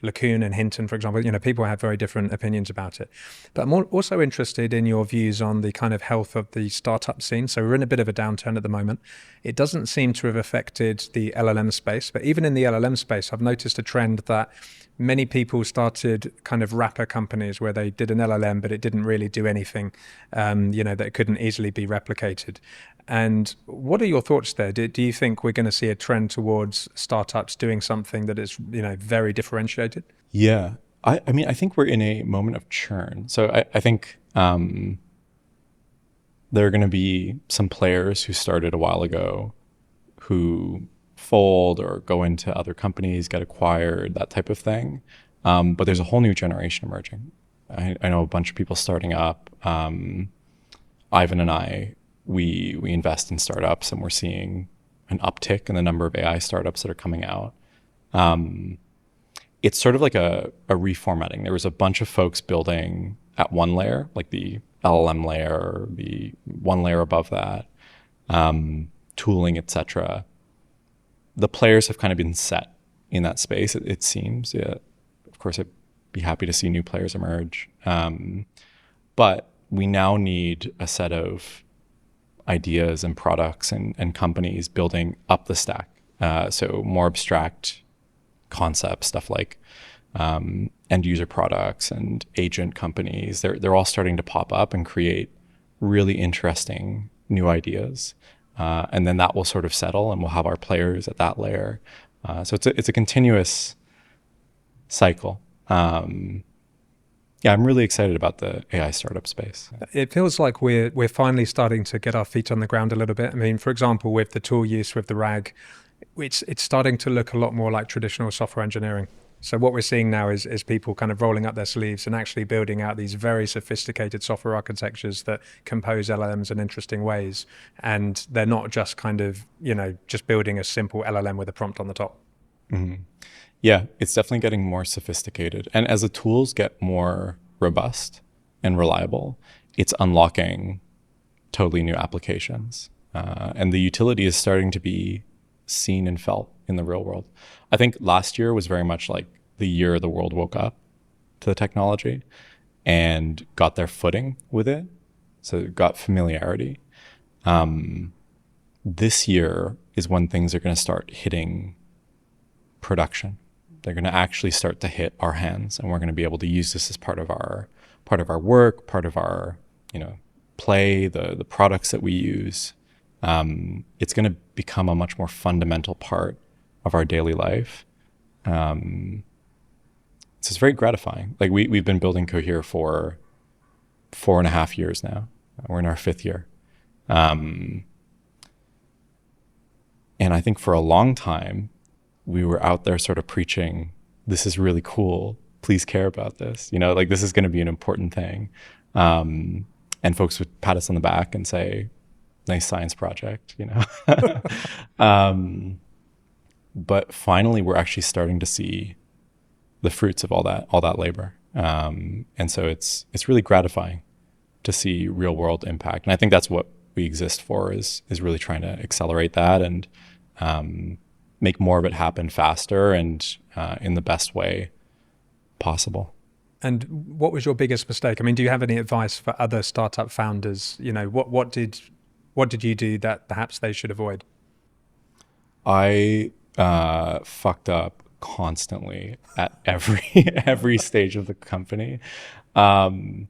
LeCun and Hinton, for example, people have very different opinions about it. But I'm also interested in your views on the kind of health of the startup scene. So we're in a bit of a downturn at the moment. It doesn't seem to have affected the LLM space, but even in the LLM space, I've noticed a trend that many people started kind of wrapper companies where they did an LLM, but it didn't really do anything, that couldn't easily be replicated. And what are your thoughts there? Do you think we're going to see a trend towards startups doing something that is, very differentiated? Yeah. I mean, I think we're in a moment of churn. So I think there are going to be some players who started a while ago who fold or go into other companies, get acquired, that type of thing. But there's a whole new generation emerging. I know a bunch of people starting up. Ivan and I, we invest in startups, and we're seeing an uptick in the number of AI startups that are coming out. It's sort of like a reformatting. There was a bunch of folks building at one layer, like the LLM layer, the one layer above that, tooling, etc. The players have kind of been set in that space, it seems. Yeah. Of course, I'd be happy to see new players emerge. But we now need a set of ideas and products and companies building up the stack. So more abstract concepts, stuff like end user products and agent companies. They're all starting to pop up and create really interesting new ideas. And then that will sort of settle, and we'll have our players at that layer. So it's a continuous cycle. Yeah, I'm really excited about the AI startup space. It feels like we're finally starting to get our feet on the ground a little bit. I mean, for example, with the tool use with the RAG, it's starting to look a lot more like traditional software engineering. So what we're seeing now is people kind of rolling up their sleeves and actually building out these very sophisticated software architectures that compose LLMs in interesting ways. And they're not just kind of, just building a simple LLM with a prompt on the top. Mm-hmm. Yeah, it's definitely getting more sophisticated. And as the tools get more robust and reliable, it's unlocking totally new applications. And the utility is starting to be seen and felt in the real world. I think last year was very much like the year the world woke up to the technology and got their footing with it. So it got familiarity. This year is when things are going to start hitting production. They're going to actually start to hit our hands, and we're going to be able to use this as part of our work, part of our play, the products that we use. It's going to become a much more fundamental part of our daily life. So it's very gratifying. Like we've been building Cohere for 4.5 years now. We're in our 5th year. And I think for a long time, we were out there sort of preaching, this is really cool. Please care about this. Like this is going to be an important thing. And folks would pat us on the back and say, nice science project, But finally, we're actually starting to see the fruits of all that labor. And so it's really gratifying to see real world impact. And I think that's what we exist for is really trying to accelerate that and make more of it happen faster and in the best way possible. And what was your biggest mistake? I mean, do you have any advice for other startup founders? What did you do that perhaps they should avoid? I fucked up constantly at every stage of the company. I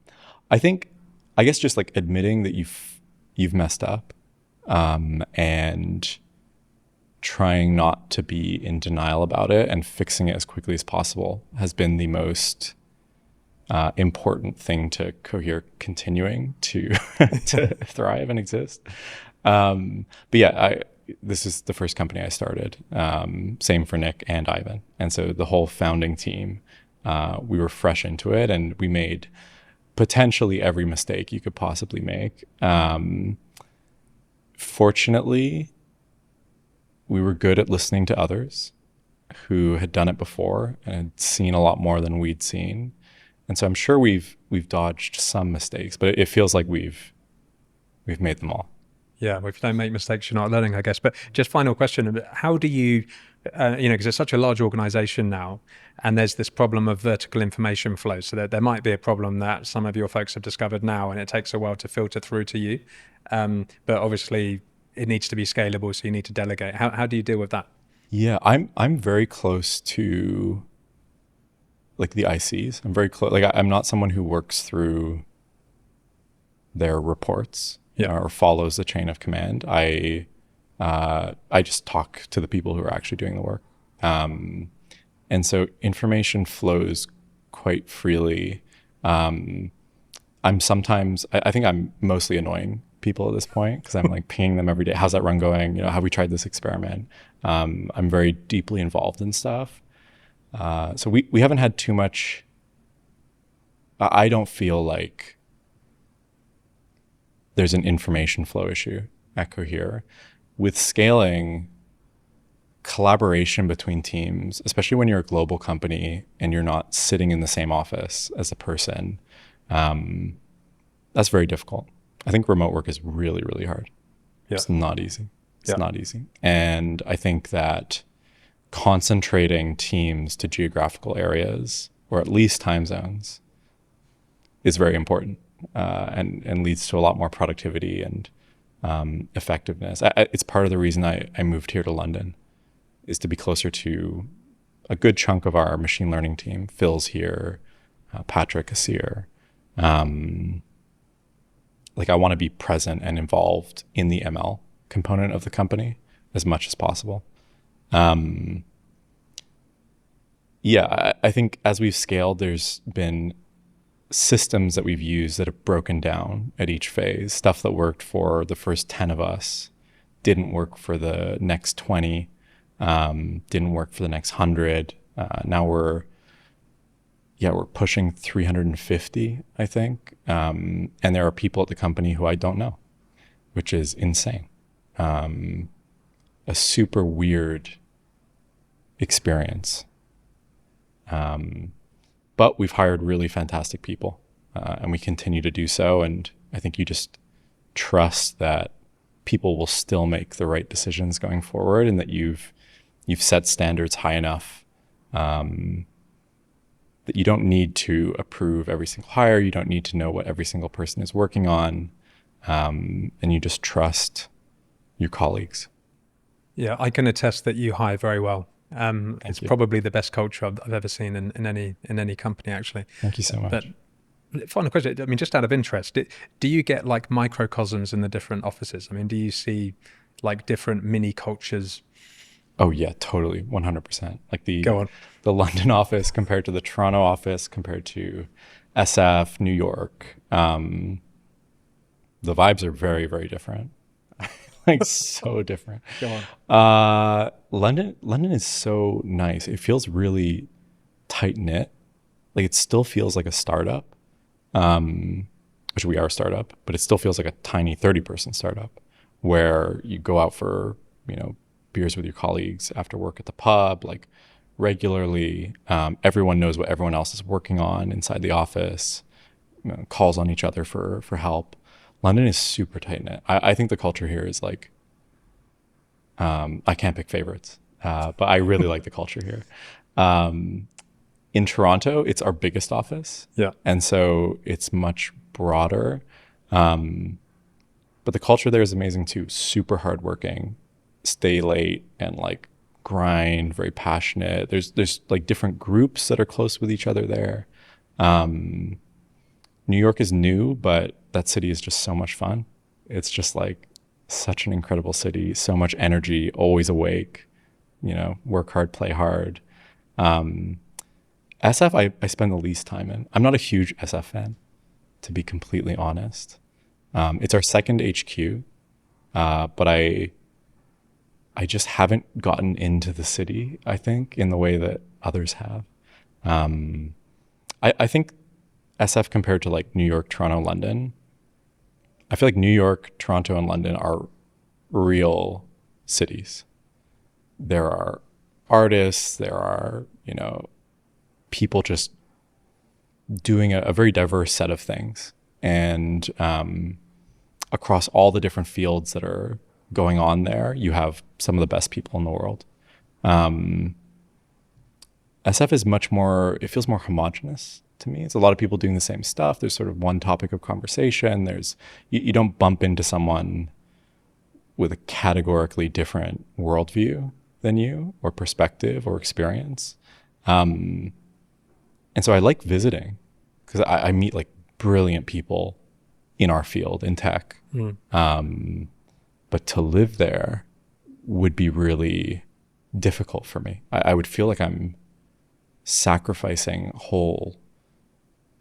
guess just like admitting that you've messed up, and trying not to be in denial about it and fixing it as quickly as possible has been the most important thing to Cohere continuing to to thrive and exist. But yeah, this is the first company I started. Same for Nick and Ivan. And so the whole founding team, we were fresh into it, and we made potentially every mistake you could possibly make. Fortunately, we were good at listening to others who had done it before and had seen a lot more than we'd seen. And so I'm sure we've dodged some mistakes, but it feels like we've made them all. Yeah, well, if you don't make mistakes, you're not learning, I guess. But just final question, how do you, because it's such a large organization now, and there's this problem of vertical information flow. So there might be a problem that some of your folks have discovered now, and it takes a while to filter through to you. But obviously, it needs to be scalable, so you need to delegate. How do you deal with that? Yeah, I'm very close to like the ICs. I'm very close. Like I'm not someone who works through their reports. Yeah. or follows the chain of command. I just talk to the people who are actually doing the work. And so information flows quite freely. I think I'm mostly annoying people at this point because I'm like pinging them every day. How's that run going? Have we tried this experiment? I'm very deeply involved in stuff. So we haven't had too much. I don't feel like there's an information flow issue at Cohere. With scaling, collaboration between teams, especially when you're a global company and you're not sitting in the same office as a person, that's very difficult. I think remote work is really, really hard. Yeah. It's not easy. It's not easy. And I think that concentrating teams to geographical areas, or at least time zones, is very important, and leads to a lot more productivity and effectiveness. It's part of the reason I moved here to London, is to be closer to a good chunk of our machine learning team. Phil's here, Patrick is here. Like I want to be present and involved in the ML component of the company as much as possible. I think as we've scaled, there's been systems that we've used that have broken down at each phase. Stuff that worked for the first 10 of us didn't work for the next 20, didn't work for the next 100. Now we're pushing 350, I think. And there are people at the company who I don't know, which is insane. A super weird experience. But we've hired really fantastic people, and we continue to do so. And I think you just trust that people will still make the right decisions going forward, and that you've set standards high enough that you don't need to approve every single hire. You don't need to know what every single person is working on, and you just trust your colleagues. Yeah, I can attest that you hire very well. It's you. probably the best culture I've ever seen in any company, actually. Thank you so much. But final question, I mean, just out of interest, do you get like microcosms in the different offices? I mean, do you see like different mini cultures? Oh yeah, totally, 100%. Like the Go on. the London office compared to the Toronto office compared to SF, New York, the vibes are very, very different. Like so different. Go on. London is so nice. It feels really tight knit. Like it still feels like a startup, which we are a startup, but it still feels like a tiny 30-person startup where you go out for, beers with your colleagues after work at the pub, like regularly. Everyone knows what everyone else is working on inside the office, calls on each other for help. London is super tight knit. I think the culture here is like, I can't pick favorites, but I really like the culture here. In Toronto, it's our biggest office. Yeah. And so it's much broader. But the culture there is amazing too. Super hardworking, stay late and like grind, very passionate. There's like different groups that are close with each other there. New York is new, but that city is just so much fun. It's just like such an incredible city, so much energy, always awake, work hard, play hard. SF, I spend the least time in. I'm not a huge SF fan, to be completely honest. It's our second HQ, but I just haven't gotten into the city, I think, in the way that others have. I think SF compared to like New York, Toronto, London, I feel like New York, Toronto, and London are real cities. There are artists, there are, people just doing a very diverse set of things. And across all the different fields that are going on there, you have some of the best people in the world. SF is much more, it feels more homogenous to me. It's a lot of people doing the same stuff. There's sort of one topic of conversation. You don't bump into someone with a categorically different worldview than you, or perspective or experience. And so I like visiting because I meet like brilliant people in our field in tech. Mm. But to live there would be really difficult for me. I would feel like I'm sacrificing whole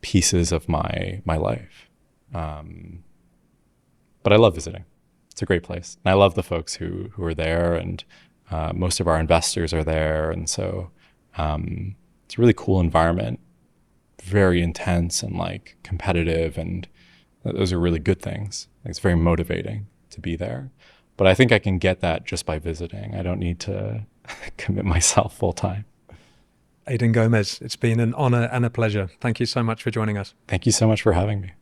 pieces of my life. But I love visiting. It's a great place. And I love the folks who are there, and most of our investors are there. And so it's a really cool environment, very intense and like competitive. And those are really good things. It's very motivating to be there. But I think I can get that just by visiting. I don't need to commit myself full time. Aidan Gomez, it's been an honor and a pleasure. Thank you so much for joining us. Thank you so much for having me.